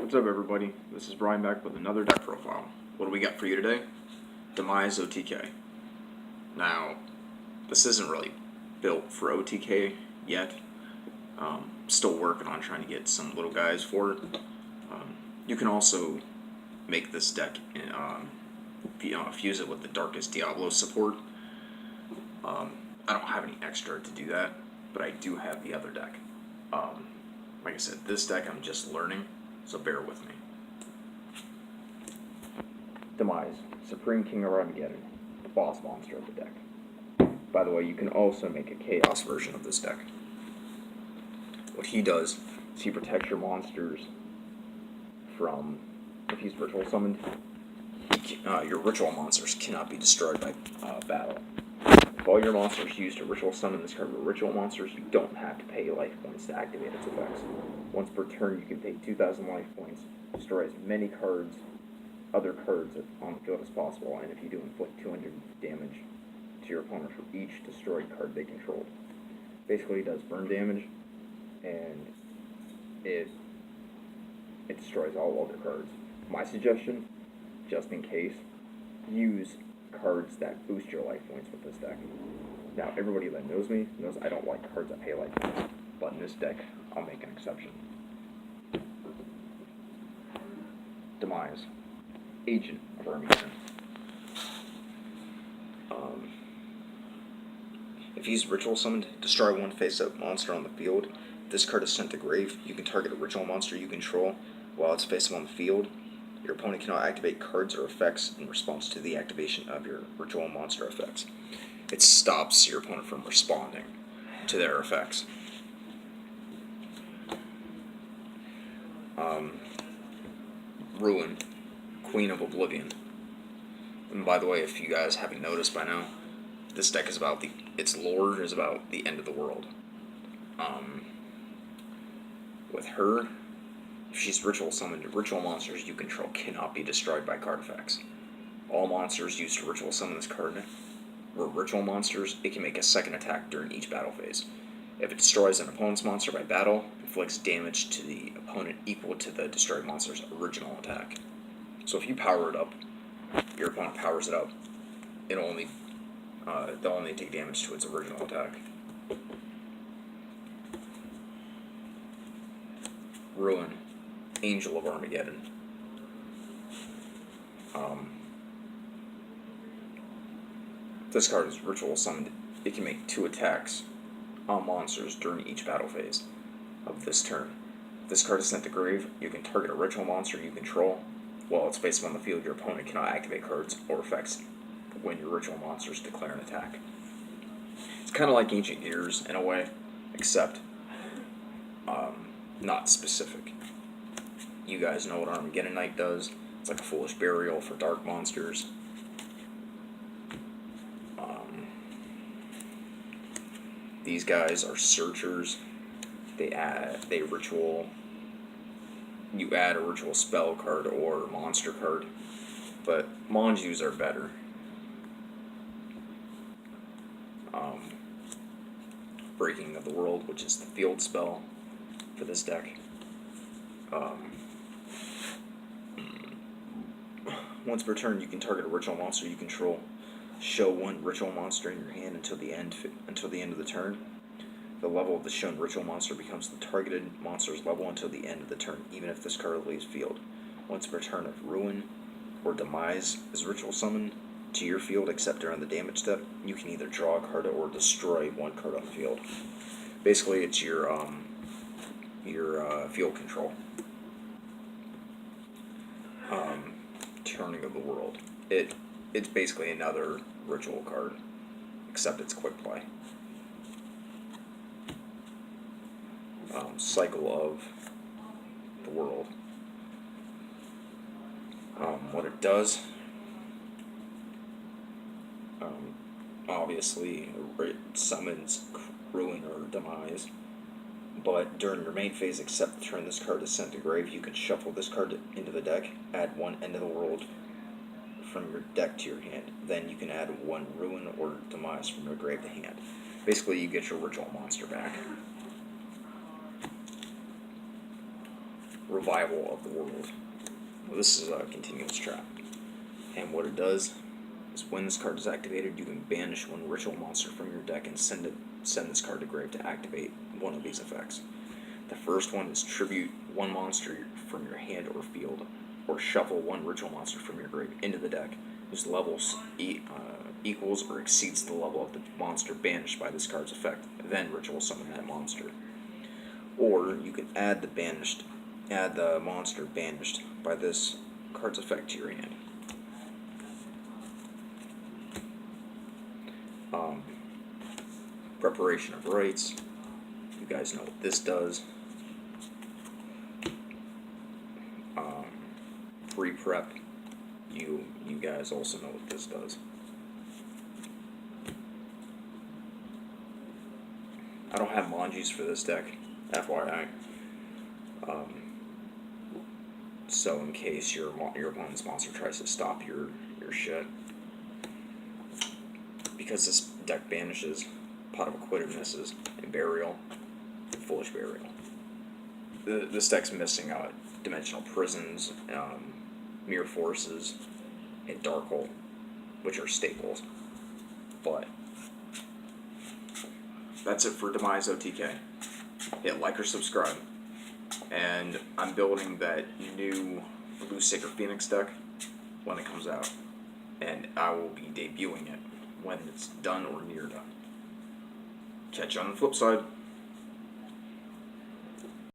What's up, everybody? This is Brian back with another deck profile. What do we got for you today? Demise OTK. Now, this isn't really built for OTK yet. Still working on trying to get some little guys for it. You can also make this deck fuse it with the Darkest Diablo support. I don't have any extra to do that, but I do have the other deck. Like I said, this deck I'm just learning, so bear with me. Demise, Supreme King of Armageddon, the boss monster of the deck. By the way, you can also make a Chaos version of this deck. What he does is he protects your monsters from, if he's ritual summoned, your ritual monsters cannot be destroyed by battle. If all your monsters use to ritual summon this card were ritual monsters, you don't have to pay life points to activate its effects. Once per turn, you can pay 2,000 life points, destroy as many other cards on the field as possible, and if you do, inflict 200 damage to your opponent for each destroyed card they controlled. Basically, it does burn damage, and it destroys all other cards. My suggestion, just in case, use cards that boost your life points with this deck. Now, everybody that knows me knows I don't like cards that pay life points, but in this deck, I'll make an exception. Demise, Agent of Armageddon. If he's ritual summoned, destroy one face-up monster on the field. If this card is sent to grave, you can target a ritual monster you control while it's face-up on the field. Your opponent cannot activate cards or effects in response to the activation of your ritual monster effects. It stops your opponent from responding to their effects. Ruin, Queen of Oblivion. And by the way, if you guys haven't noticed by now, this deck is about its lore is about the end of the world. With her, if she's ritual summoned, ritual monsters you control cannot be destroyed by card effects. All monsters used to ritual summon this card were ritual monsters. It can make a second attack during each battle phase. If it destroys an opponent's monster by battle, it inflicts damage to the opponent equal to the destroyed monster's original attack. So if you power it up, your opponent powers it up, they'll only take damage to its original attack. Ruin, Angel of Armageddon. This card is ritual summoned. It can make 2 attacks on monsters during each battle phase of this turn. If this card is sent to grave, you can target a ritual monster you control. While it's facing on the field, your opponent cannot activate cards or effects when your ritual monsters declare an attack. It's kind of like Ancient Gears in a way, except not specific. You guys know what Armageddon Knight does. It's like a foolish burial for dark monsters. These guys are searchers. You add a ritual spell card or monster card, but Monjus are better. Breaking of the World, which is the field spell for this deck. Once per turn, you can target a ritual monster you control. Show one ritual monster in your hand until the end of the turn. The level of the shown ritual monster becomes the targeted monster's level until the end of the turn, even if this card leaves field. Once per turn, if Ruin or Demise is ritual summoned to your field, except during the damage step, you can either draw a card or destroy one card on the field. Basically, it's your field control. Turning of the World. It's basically another ritual card, except it's quick play. Cycle of the World. What it does, obviously, it summons Ruin or Demise, but during your main phase, except the turn this card is sent to grave, you can shuffle this card into the deck, add one End of the World from your deck to your hand. Then you can add one Ruin or Demise from your grave to hand. Basically, you get your ritual monster back. Revival of the World. Well, this is a continuous trap. And what it does is when this card is activated, you can banish one ritual monster from your deck and send this card to grave to activate one of these effects. The first one is tribute one monster from your hand or field, or shuffle one ritual monster from your grave into the deck whose levels equals or exceeds the level of the monster banished by this card's effect. Then ritual summon that monster. Or you can add the monster banished by this card's effect to your hand. Preparation of rites. You guys know what this does. Pre-prep. You guys also know what this does. I don't have manjis for this deck, FYI. So in case your opponent's monster tries to stop your shit, because this deck banishes Pot of Acquitted misses and Burial, and Foolish Burial. This deck's missing Dimensional Prisons, Mirror Forces, and Dark Hole, which are staples. But that's it for Demise OTK. Hit like or subscribe. And I'm building that new Blue Sacred Phoenix deck when it comes out. And I will be debuting it when it's done or near done. Catch you on the flip side.